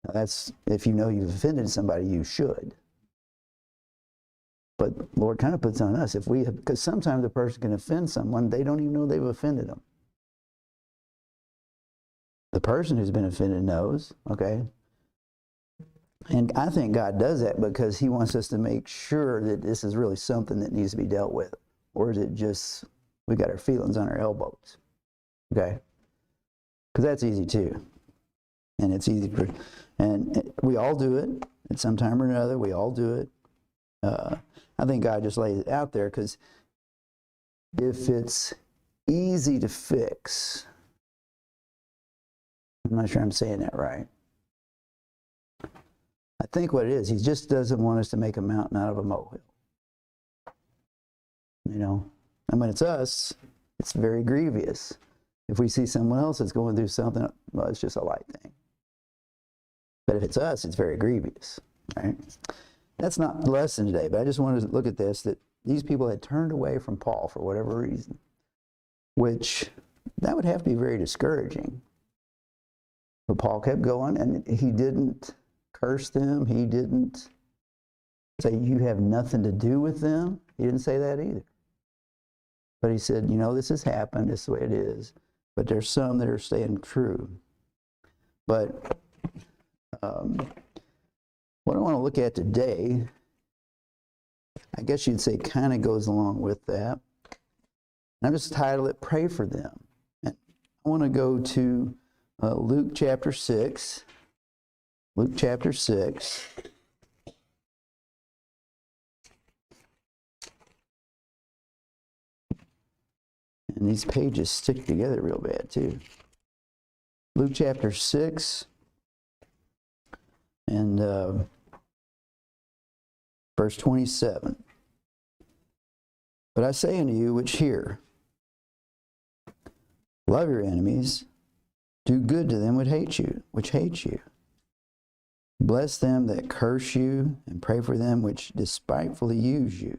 Now that's, if you know you've offended somebody, you should. But Lord kind of puts on us, if we, because sometimes a person can offend someone, they don't even know they've offended them. The person who's been offended knows, okay? And I think God does that because he wants us to make sure that this is really something that needs to be dealt with. Or is it just, we got our feelings on our elbows, okay? Because that's easy too. And it's easy for, and we all do it at some time or another. We all do it. I think God just lays it out there because if it's easy to fix, I'm not sure I'm saying that right. I think what it is, he just doesn't want us to make a mountain out of a molehill. You know, and when it's us, it's very grievous. If we see someone else that's going through something, well, it's just a light thing. But if it's us, it's very grievous, right? That's not the lesson today, but I just wanted to look at this, that these people had turned away from Paul for whatever reason, which that would have to be very discouraging. But Paul kept going, and he didn't curse them. He didn't say, you have nothing to do with them. He didn't say that either. But he said, you know, this has happened. This is the way it is. But there's some that are staying true. But what I want to look at today, I guess you'd say kind of goes along with that. And I've just titled it, Pray for Them. And I want to go to Luke chapter 6. Luke chapter 6. And these pages stick together real bad too. Luke chapter 6 and verse 27. But I say unto you which hear, love your enemies, do good to them which hate you. Bless them that curse you, and pray for them which despitefully use you.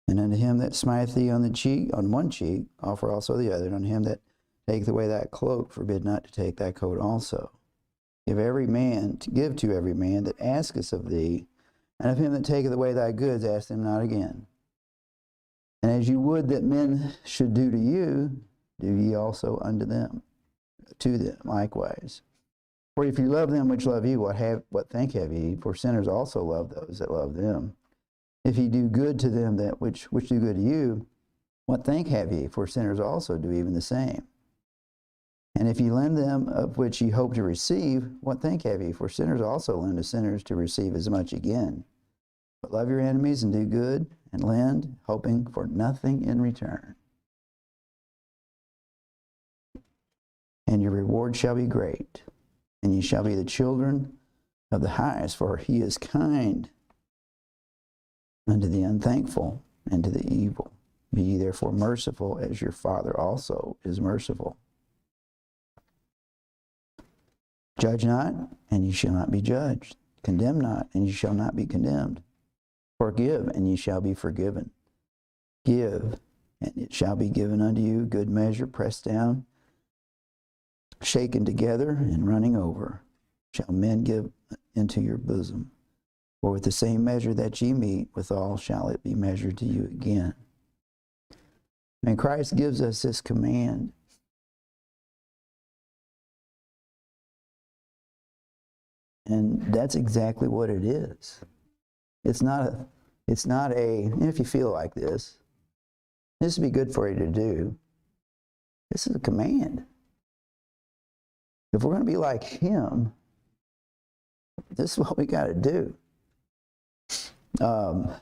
And unto him that smiteth thee on one cheek, offer also the other. And unto him that taketh away thy cloak, forbid not to take thy coat also. Give to every man that asketh of thee, and of him that taketh away thy goods, ask them not again. And as you would that men should do to you, do ye also unto them, to them likewise. For if you love them which love you, what thank have ye? For sinners also love those that love them. If ye do good to them that which do good to you, what thank have ye? For sinners also do even the same. And if ye lend them of which ye hope to receive, what thank have ye? For sinners also lend to sinners to receive as much again. But love your enemies and do good, and lend, hoping for nothing in return. And your reward shall be great, and ye shall be the children of the highest, for he is kind unto the unthankful and to the evil. Be ye therefore merciful, as your Father also is merciful. Judge not, and ye shall not be judged. Condemn not, and ye shall not be condemned. Forgive, and ye shall be forgiven. Give, and it shall be given unto you, good measure, pressed down, shaken together, and running over, shall men give into your bosom. For with the same measure that ye meet withal shall it be measured to you again. And Christ gives us this command. And that's exactly what it is. It's not a, if you feel like this would be good for you to do. This is a command. If we're going to be like him, this is what we got to do. And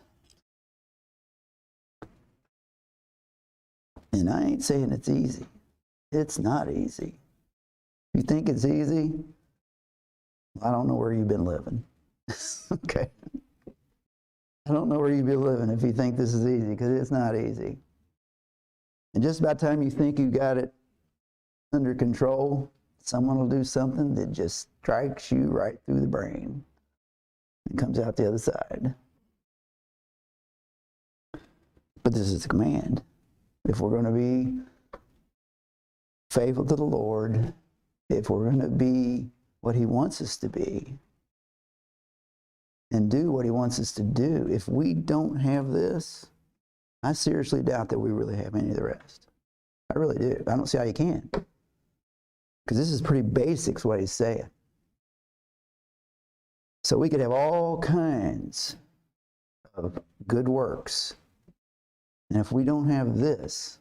I ain't saying it's easy. It's not easy. If you think it's easy, I don't know where you've been living. Okay. I don't know where you've been living if you think this is easy, because it's not easy. And just about the time you think you got it under control, someone will do something that just strikes you right through the brain and comes out the other side. But this is a command. If we're going to be faithful to the Lord, if we're going to be what he wants us to be and do what he wants us to do, if we don't have this, I seriously doubt that we really have any of the rest. I really do. I don't see how you can. Because this is pretty basics what he's saying. So we could have all kinds of good works. And if we don't have this,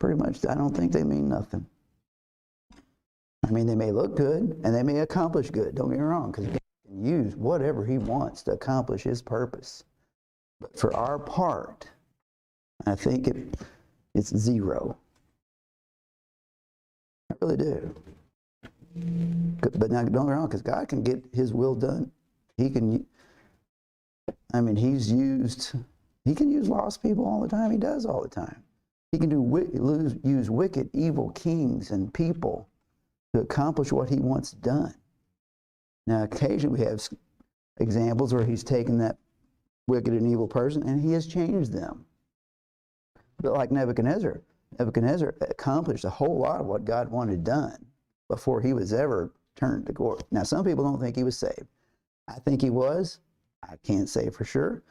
pretty much I don't think they mean nothing. I mean, they may look good and they may accomplish good. Don't get me wrong, because God can use whatever he wants to accomplish his purpose. But for our part, I think it's zero. I really do. But now, don't get me wrong, because God can get his will done. He can, I mean, he can use lost people all the time. He does all the time. He can use wicked, evil kings and people to accomplish what he wants done. Now, occasionally we have examples where he's taken that wicked and evil person and he has changed them. But like Nebuchadnezzar accomplished a whole lot of what God wanted done before he was ever turned to court. Now, some people don't think he was saved. I think he was. I can't say for sure.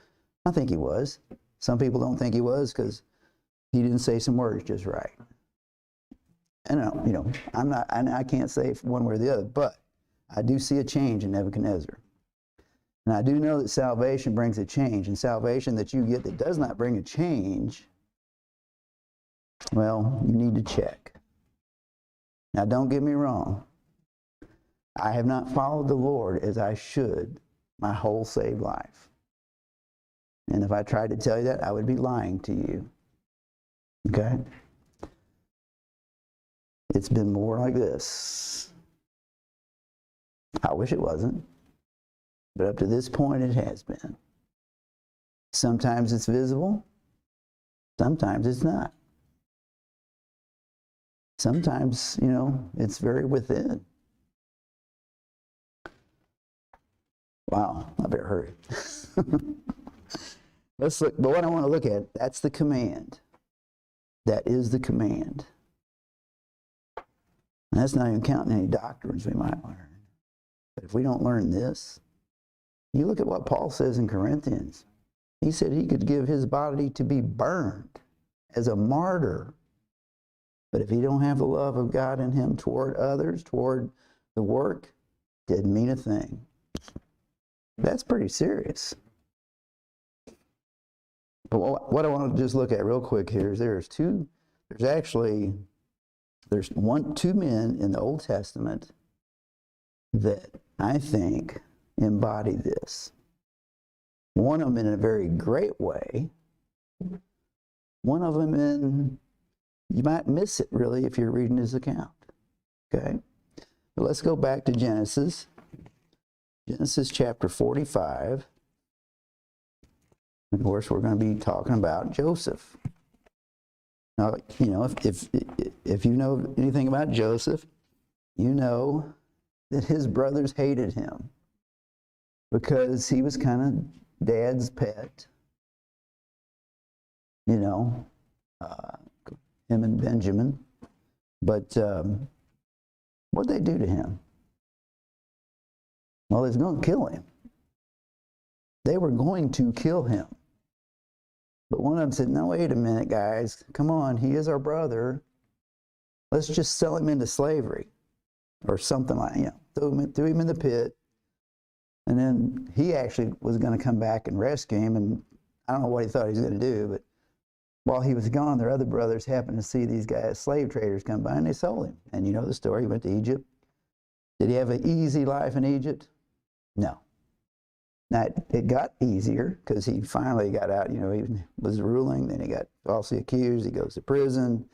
I think he was. Some people don't think he was because he didn't say some words just right. And I can't say one way or the other, but I do see a change in Nebuchadnezzar. And I do know that salvation brings a change, and salvation that you get that does not bring a change, well, you need to check. Now, don't get me wrong. I have not followed the Lord as I should my whole saved life. And if I tried to tell you that, I would be lying to you. Okay? It's been more like this. I wish it wasn't. But up to this point, it has been. Sometimes it's visible. Sometimes it's not. Sometimes, it's very within. Wow, I better hurry. Let's look, but what I want to look at, that's the command. That is the command. And that's not even counting any doctrines we might learn. But if we don't learn this, you look at what Paul says in Corinthians. He said he could give his body to be burned as a martyr. But if he don't have the love of God in him toward others, toward the work, didn't mean a thing. That's pretty serious. But what I want to just look at real quick here is there's two men in the Old Testament that I think embody this. One of them in a very great way. One of them you might miss it really if you're reading his account. Okay? But let's go back to Genesis. Genesis chapter 45. Of course, we're going to be talking about Joseph. Now, if you know anything about Joseph, you know that his brothers hated him because he was kind of dad's pet. Him and Benjamin. But what'd they do to him? Well, they was going to kill him. They were going to kill him. But one of them said, no, wait a minute, guys. Come on, he is our brother. Let's just sell him into slavery. Or something like, threw him in the pit. And then he actually was going to come back and rescue him. And I don't know what he thought he was going to do, but while he was gone, their other brothers happened to see these guys, slave traders, come by, and they sold him. And you know the story. He went to Egypt. Did he have an easy life in Egypt? No. Now, it got easier because he finally got out. He was ruling. Then he got falsely accused. He goes to prison.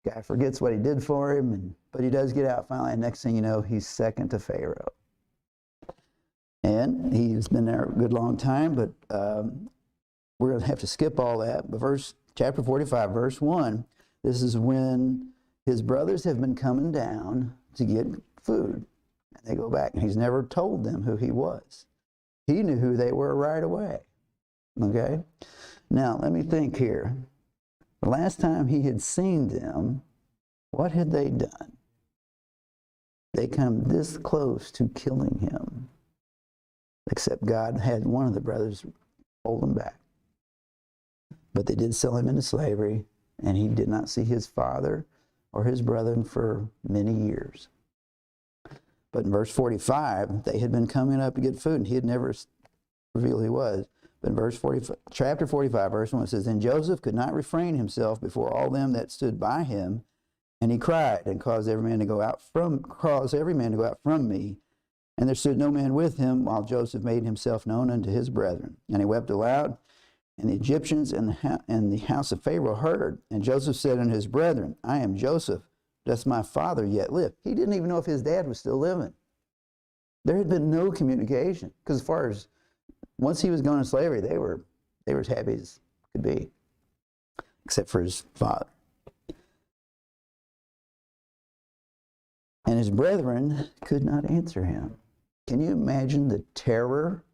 Guy forgets what he did for him, but he does get out finally. And next thing you know, he's second to Pharaoh. And he's been there a good long time, but we're going to have to skip all that. But chapter 45, verse 1, this is when his brothers have been coming down to get food. And they go back, and he's never told them who he was. He knew who they were right away. Okay? Now, let me think here. The last time he had seen them, what had they done? they come this close to killing him, except God had one of the brothers hold him back. But they did sell him into slavery, and he did not see his father or his brethren for many years. But in verse 45, they had been coming up to get food, and he had never revealed he was. But in verse 45, chapter 45, verse 1, it says, "And Joseph could not refrain himself before all them that stood by him, and he cried, and caused every man to go out from me. And there stood no man with him, while Joseph made himself known unto his brethren. And he wept aloud, and the Egyptians and the house of Pharaoh heard. And Joseph said unto his brethren, I am Joseph, doth my father yet live?" He didn't even know if his dad was still living. There had been no communication, because as far as once he was going to slavery, they were as happy as could be, except for his father. And his brethren could not answer him. Can you imagine the terror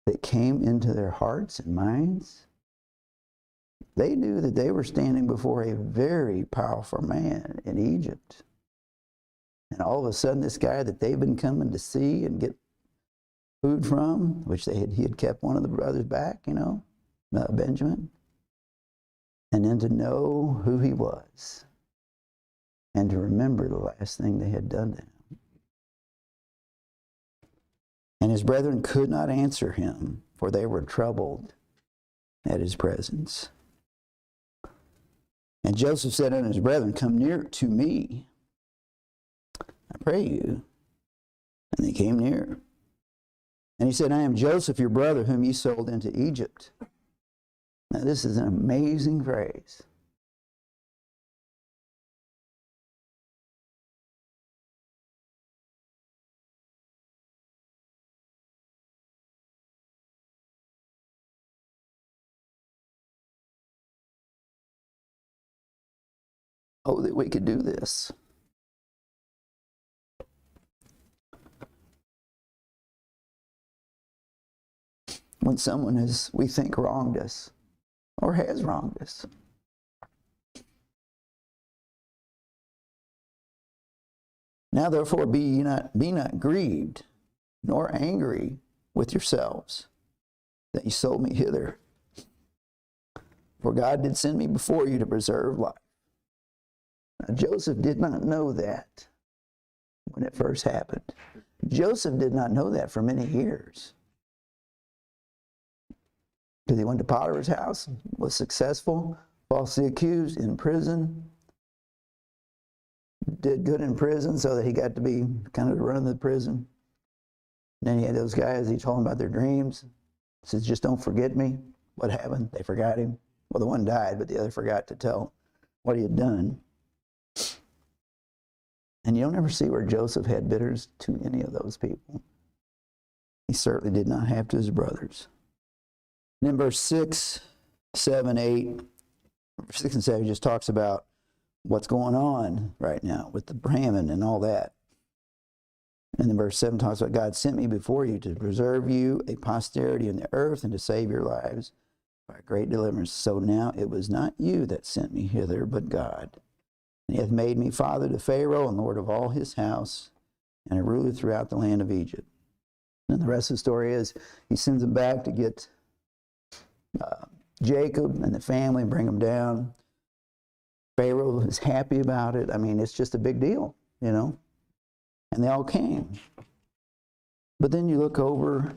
that came into their hearts and minds? They knew that they were standing before a very powerful man in Egypt. And all of a sudden, this guy that they've been coming to see and get food from, which he had kept one of the brothers back, Benjamin, and then to know who he was and to remember the last thing they had done to him. And his brethren could not answer him, for they were troubled at his presence. And Joseph said unto his brethren, "Come near to me, I pray you." And they came near. And he said, "I am Joseph, your brother, whom ye sold into Egypt." Now this is an amazing phrase. Oh, that we could do this. When someone has, we think, wronged us or has wronged us. Now therefore be not grieved, nor angry with yourselves, that ye sold me hither. For God did send me before you to preserve life. Now, Joseph did not know that when it first happened. Joseph did not know that for many years. Because he went to Potiphar's house, was successful, falsely accused, in prison, did good in prison so that he got to be kind of run the prison. And then he had those guys, he told them about their dreams. He says, "Just don't forget me." What happened? They forgot him. Well, the one died, but the other forgot to tell what he had done. And you don't ever see where Joseph had bitterness to any of those people. He certainly did not have to his brothers. And in verse 6, 7, 8, 6 and 7 just talks about what's going on right now with the famine and all that. And then verse 7 talks about God sent me before you to preserve you a posterity in the earth and to save your lives by great deliverance. So now it was not you that sent me hither, but God. And he hath made me father to Pharaoh and lord of all his house and a ruler throughout the land of Egypt. And the rest of the story is he sends them back to get Jacob and the family and bring them down. Pharaoh is happy about it. I mean, it's just a big deal, And they all came. But then you look over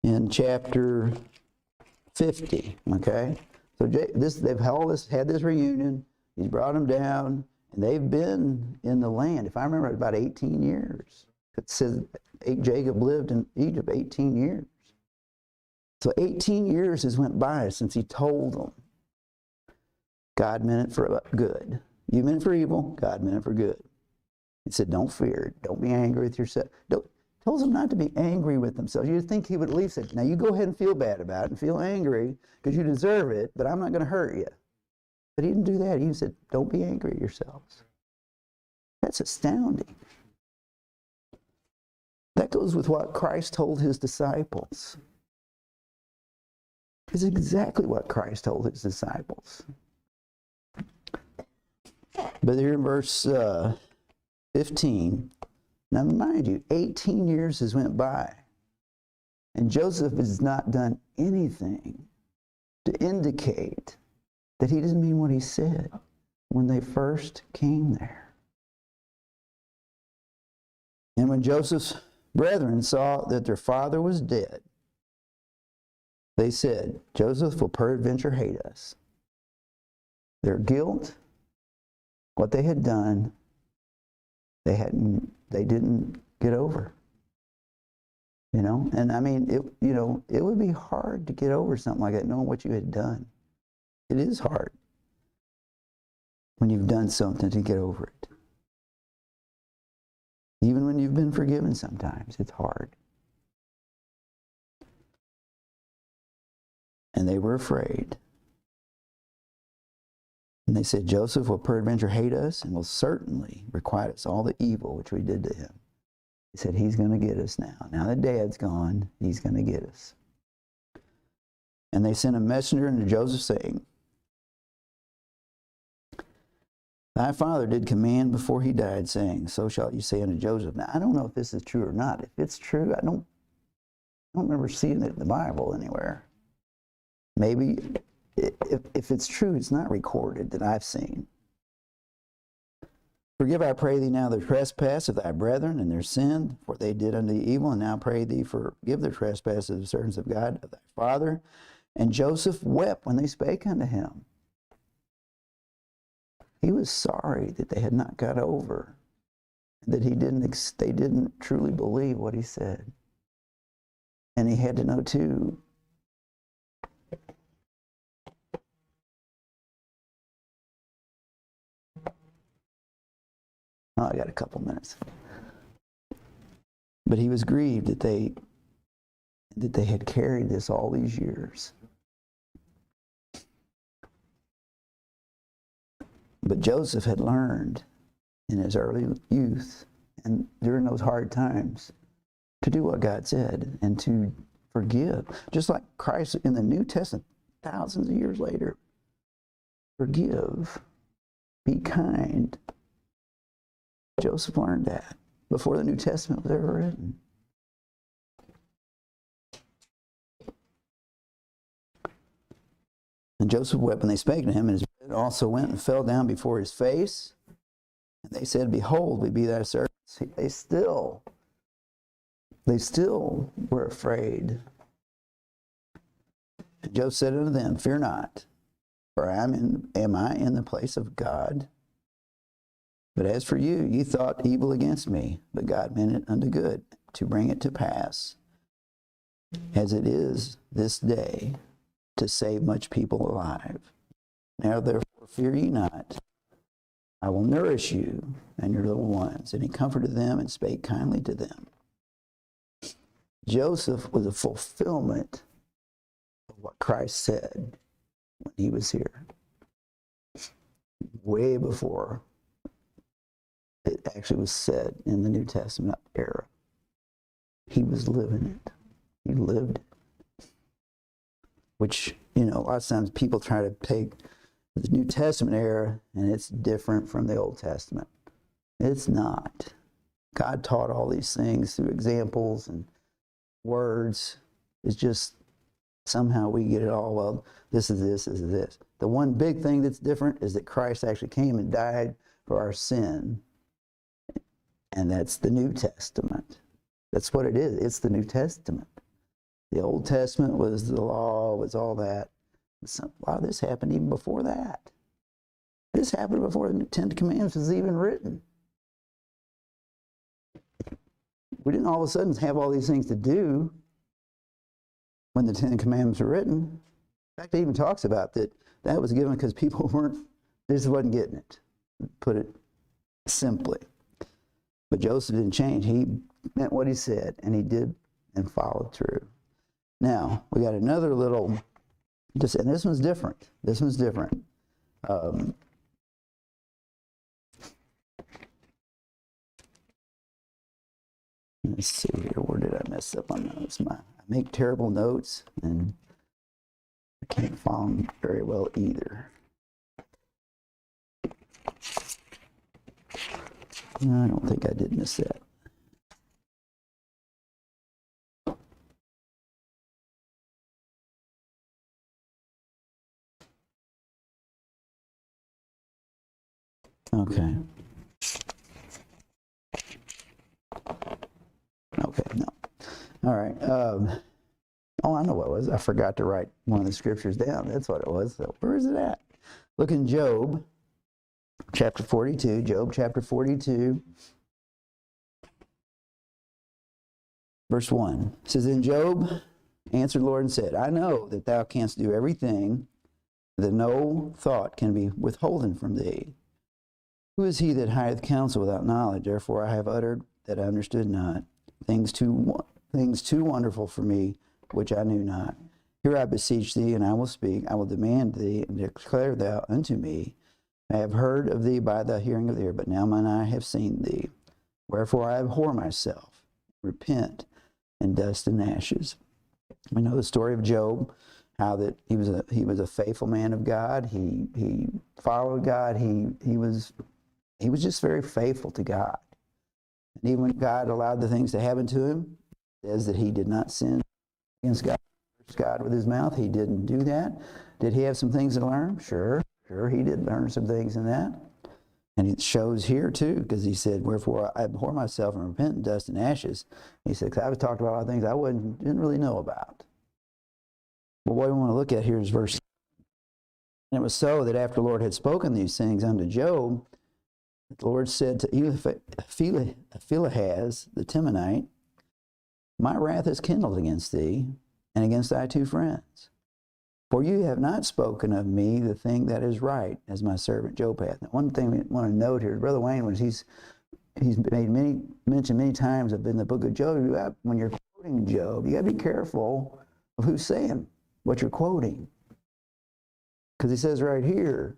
in chapter 50, okay? So they've had this reunion. He's brought them down, and they've been in the land. If I remember, about 18 years. It says Jacob lived in Egypt 18 years. So 18 years has went by since he told them. God meant it for good. You meant it for evil. God meant it for good. He said, don't fear. Don't be angry with yourself. Tells them not to be angry with themselves. You'd think he would at least say, now you go ahead and feel bad about it and feel angry because you deserve it, but I'm not going to hurt you. But he didn't do that. He said, don't be angry at yourselves. That's astounding. That goes with what Christ told his disciples. It's exactly what Christ told his disciples. But here in verse 15, now mind you, 18 years has went by, and Joseph has not done anything to indicate that he doesn't mean what he said when they first came there. And when Joseph's brethren saw that their father was dead, they said, Joseph will peradventure hate us. Their guilt, what they had done, they didn't get over. You know, and I mean, it would be hard to get over something like that, knowing what you had done. It is hard when you've done something to get over it. Even when you've been forgiven sometimes, it's hard. And they were afraid. And they said, Joseph will peradventure hate us and will certainly requite us all the evil which we did to him. He said, he's going to get us now. Now that Dad's gone, he's going to get us. And they sent a messenger unto Joseph, saying, thy father did command before he died, saying, so shall you say unto Joseph. Now, I don't know if this is true or not. If it's true, I don't remember seeing it in the Bible anywhere. Maybe, if it's true, it's not recorded that I've seen. Forgive, I pray thee, now the trespass of thy brethren and their sin, for they did unto thee evil, and now pray thee, forgive the trespasses of the servants of God, of thy father. And Joseph wept when they spake unto him. He was sorry that they had not got over, that they didn't truly believe what he said. And he had to know too, I got a couple minutes. But he was grieved that they had carried this all these years. But Joseph had learned in his early youth and during those hard times to do what God said and to forgive. Just like Christ in the New Testament, thousands of years later, forgive, be kind. Joseph learned that before the New Testament was ever written. And Joseph wept when they spake to him, and his brethren also went and fell down before his face. And they said, behold, we be thy servants. They still were afraid. And Joseph said unto them, fear not, for am I in the place of God? But as for you, ye thought evil against me, but God meant it unto good, to bring it to pass, as it is this day, to save much people alive. Now therefore fear ye not, I will nourish you and your little ones. And he comforted them and spake kindly to them. Joseph was a fulfillment of what Christ said when he was here, way before it actually was said in the New Testament era. He was living it. He lived it. Which, a lot of times people try to take the New Testament era and it's different from the Old Testament. It's not. God taught all these things through examples and words. It's just somehow we get it all, well, this is this, this is this. The one big thing that's different is that Christ actually came and died for our sin. And that's the New Testament. That's what it is. It's the New Testament. The Old Testament was the law, was all that. A lot of this happened even before that. This happened before the Ten Commandments was even written. We didn't all of a sudden have all these things to do when the Ten Commandments were written. In fact, it even talks about that was given because people just wasn't getting it, put it simply. But Joseph didn't change. He meant what he said, and he did and followed through. Now, we got another little, and this one's different. This one's different. Let's see here. Where did I mess up on those? I make terrible notes, and I can't follow them very well either. I don't think I did miss that. Okay. Okay, no. All right. Oh, I know what it was. I forgot to write one of the scriptures down. That's what it was. So where is it at? Look in Job, chapter 42. Job, chapter 42, verse 1. It says, "Then Job answered the Lord and said, I know that thou canst do everything, that no thought can be withholden from thee. Who is he that hideth counsel without knowledge? Therefore I have uttered that I understood not, things too wonderful for me, which I knew not. Here I beseech thee, and I will speak. I will demand thee, and declare thou unto me. I have heard of thee by the hearing of the ear, but now mine eye have seen thee. Wherefore I abhor myself, repent in dust and ashes." We know the story of Job, how that he was a faithful man of God. He followed God. He was just very faithful to God. And even when God allowed the things to happen to him, it says that he did not sin against God with his mouth. He didn't do that. Did he have some things to learn? Sure, he did learn some things in that. And it shows here too, because he said, "Wherefore I abhor myself and repent in dust and ashes." He said, "Because I was talked about a lot of things I didn't really know about." But what we want to look at here is verse 7. "And it was so that after the Lord had spoken these things unto Job, the Lord said to Eliphaz the Temanite, My wrath is kindled against thee, and against thy two friends. For you have not spoken of me the thing that is right, as my servant Job hath." Now, one thing we want to note here, Brother Wayne, was he's mentioned many times in the book of Job, when you're quoting Job, you got to be careful of who's saying what you're quoting. Because he says right here,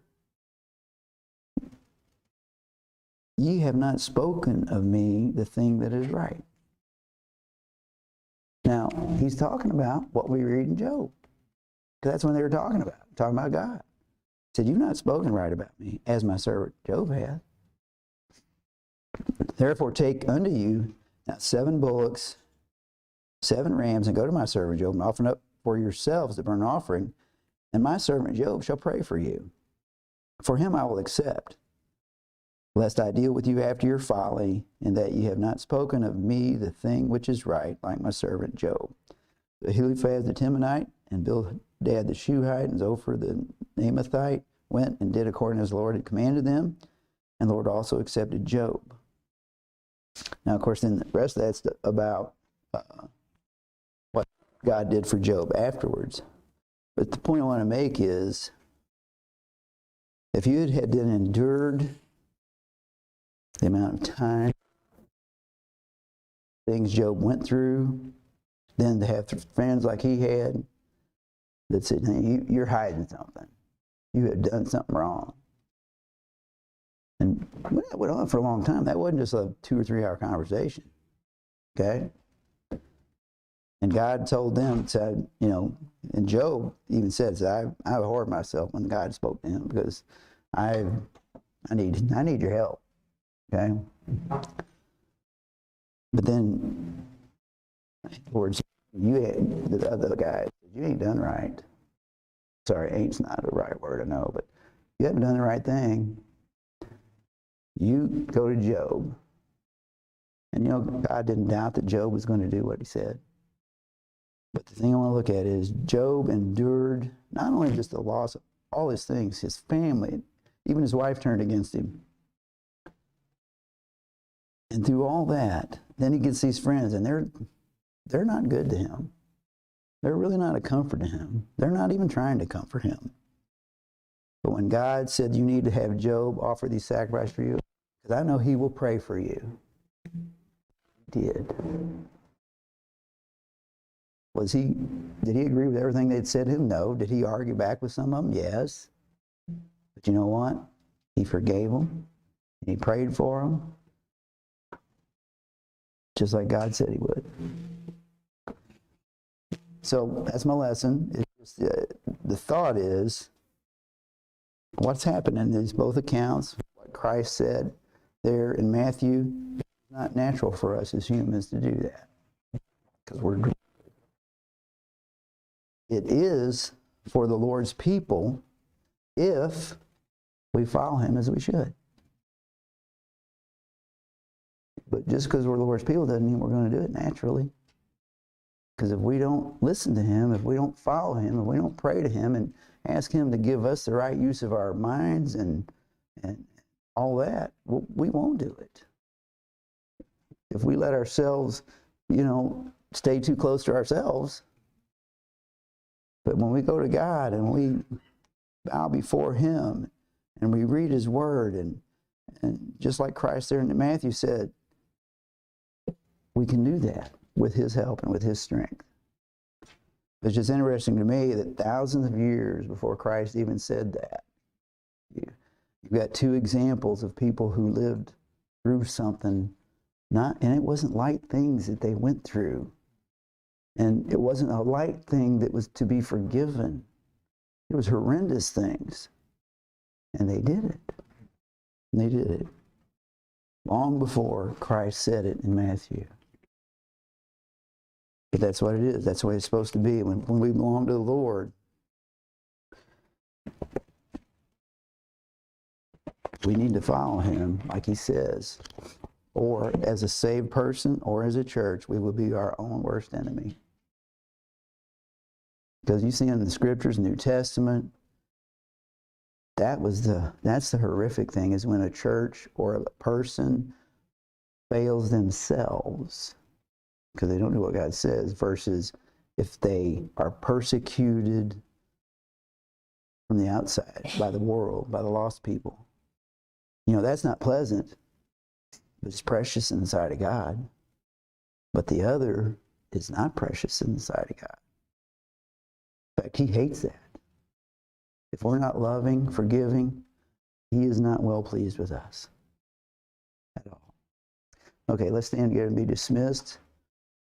"Ye have not spoken of me the thing that is right." Now, he's talking about what we read in Job. Because that's when they were talking about God. He said, "You've not spoken right about me, as my servant Job hath. Therefore take unto you now 7 bullocks, 7 rams, and go to my servant Job, and offer up for yourselves the burnt offering, and my servant Job shall pray for you. For him I will accept, lest I deal with you after your folly, and that ye have not spoken of me the thing which is right, like my servant Job." So Eliphaz the Temanite, and Bildad the Shuhite, and Zophar the Naamathite went and did according as the Lord had commanded them, and the Lord also accepted Job. Now, of course, then the rest of that's about what God did for Job afterwards. But the point I want to make is, if you had then endured the amount of time, things Job went through, then to have friends like he had that said, "Hey, you're hiding something. You have done something wrong." And that went on for a long time. That wasn't just a 2 or 3 hour conversation. Okay? And God told them, said, and Job even says, I abhorred myself when God spoke to him, because I need your help. Okay? But then, Lord, the other guy, you ain't done right. Sorry, ain't's not the right word, I know, but you haven't done the right thing. You go to Job. And God didn't doubt that Job was going to do what he said. But the thing I want to look at is Job endured not only just the loss of all his things, his family, even his wife turned against him. And through all that, then he gets these friends, and they're not good to him. They're really not a comfort to him. They're not even trying to comfort him. But when God said, "You need to have Job offer these sacrifices for you, because I know he will pray for you," he did. Did he agree with everything they'd said to him? No. Did he argue back with some of them? Yes. But you know what? He forgave them, and he prayed for them, just like God said he would. So that's my lesson. It's just, the thought is, what's happened in these both accounts, what Christ said, there in Matthew, it's not natural for us as humans to do that. Because it is for the Lord's people if we follow him as we should. But just because we're the Lord's people doesn't mean we're going to do it naturally. Because if we don't listen to him, if we don't follow him, if we don't pray to him and ask him to give us the right use of our minds and all that, we won't do it. If we let ourselves, stay too close to ourselves, but when we go to God and we bow before him and we read his word and just like Christ there in Matthew said, we can do that with his help and with his strength. It's just interesting to me that thousands of years before Christ even said that, you've got two examples of people who lived through something, and it wasn't light things that they went through. And it wasn't a light thing that was to be forgiven. It was horrendous things. And they did it. And they did it long before Christ said it in Matthew. But that's what it is. That's the way it's supposed to be. When we belong to the Lord, we need to follow him like he says. Or as a saved person or as a church, we will be our own worst enemy. Because you see in the scriptures, New Testament, that's the horrific thing, is when a church or a person fails themselves because they don't know what God says, versus if they are persecuted from the outside by the world, by the lost people. That's not pleasant, but it's precious in the sight of God. But the other is not precious in the sight of God. In fact, he hates that. If we're not loving, forgiving, he is not well pleased with us at all. Okay, let's stand together and be dismissed.